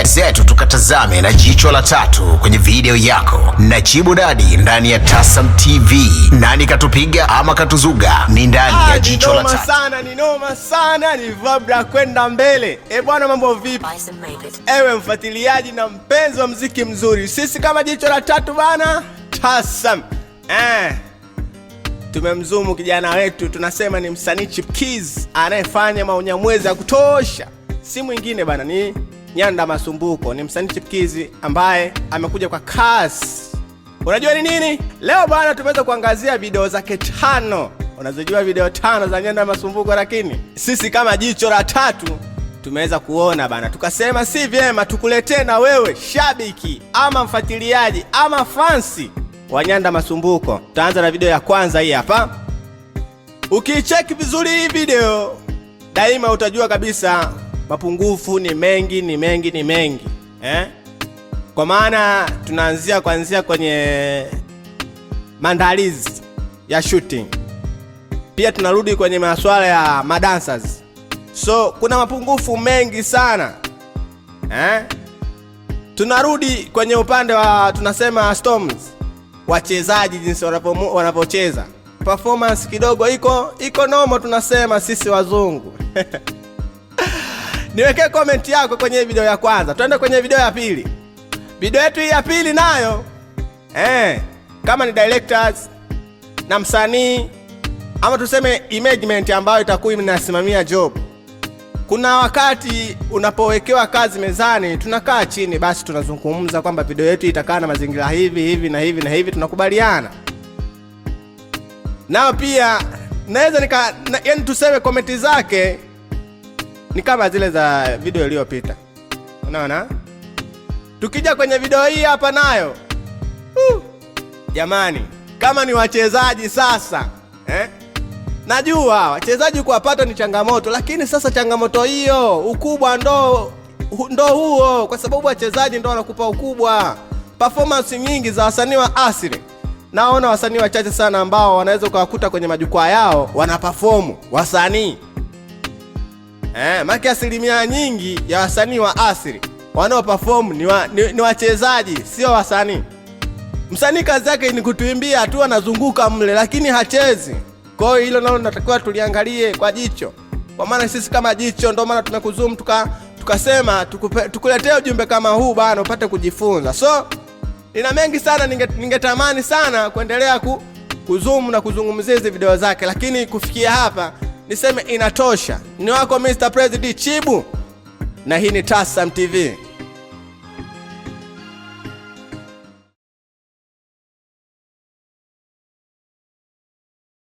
zetu tukatazame na jicho la tatu kwenye video yako na Chibu Daddy ndani ya Tasam TV. Nani katupiga ama katuzuga ni ndani ya jicho la tatu. Ni noma sana, ni vibra kwenda mbele. Bwana, mambo vipi? Ewe mfuatiliaji na mpenzi wa muziki mzuri, sisi kama jicho la tatu bana Tasam tumemzumu kijana wetu, tunasema ni msanii Chipkiz anayefanya maunyamwezi ya kutosha. Si mwingine bana, ni Nyanda Masumbuko. Ni msanii Chipkiz ambaye amekuja kwa kasi. Unajua ni nini? Leo bana tumeweza kuangazia video zake 5. Unazojua video 5 za Nyanda Masumbuko, lakini sisi kama jicho la tatu tumeweza kuona bana, tukasema si vyema tukuletee na wewe shabiki ama mfuatiliaji ama fansi wa Nyanda Masumbuko. Tutaanza na video ya kwanza hii hapa. Ukicheki vizuri hii video, daima utajua kabisa mapungufu ni mengi. Kwa maana tunaanzia kuanzia kwenye maandalizi ya shooting. Pia tunarudi kwenye masuala ya madancers. So kuna mapungufu mengi sana. Tunarudi kwenye upande wa tunasema storms, wachezaji jinsi wanapocheza. Performance kidogo iko nomo, tunasema sisi wazungu. Niwekee comment yako kwenye video ya kwanza. Tuende kwenye video ya pili. Video yetu ya pili nayo kama ni directors na msanii ama tuseme management ambayo itakuwa inasimamia job. Kuna wakati unapowekewa kazi mezani, tunakaa chini basi tunazungumza kwamba video yetu itakaa na mazingira hivi na hivi, tunakubaliana. Nao pia naweza yani tuseme komenti zake ni kama zile za video iliyopita. Unaona? Tukija kwenye video hii hapa nayo. Jamani, kama ni wachezaji sasa, najua wachezaji kuwapata ni changamoto, lakini sasa changamoto hiyo ukubwa ndo huo, kwa sababu wachezaji ndo wanakupa ukubwa. Performance nyingi za wasanii wa asili, naona wasanii wachache sana ambao wanaweza kuwakuta kwenye majukwaa yao wana perform wasanii. Maki asilimia nyingi ya wasanii wa asili wanao perform ni wachezaji, sio wasanii. Msanii kazi yake ni kutuimbia tu, anazunguka mle lakini hachezi. Kwa hiyo hilo nalo natakiwa tuliangalie kwa jicho. Kwa maana sisi kama jicho ndio maana tumekuzoom tukasema tukuletee ujumbe kama huu bana upate kujifunza. So nina mengi sana, ningetamani sana kuendelea kuzoom na kuzungumzia hizo video zake, lakini kufikia hapa niseme inatosha. Ni wako Mr. President Chibu na hii ni Tasam TV.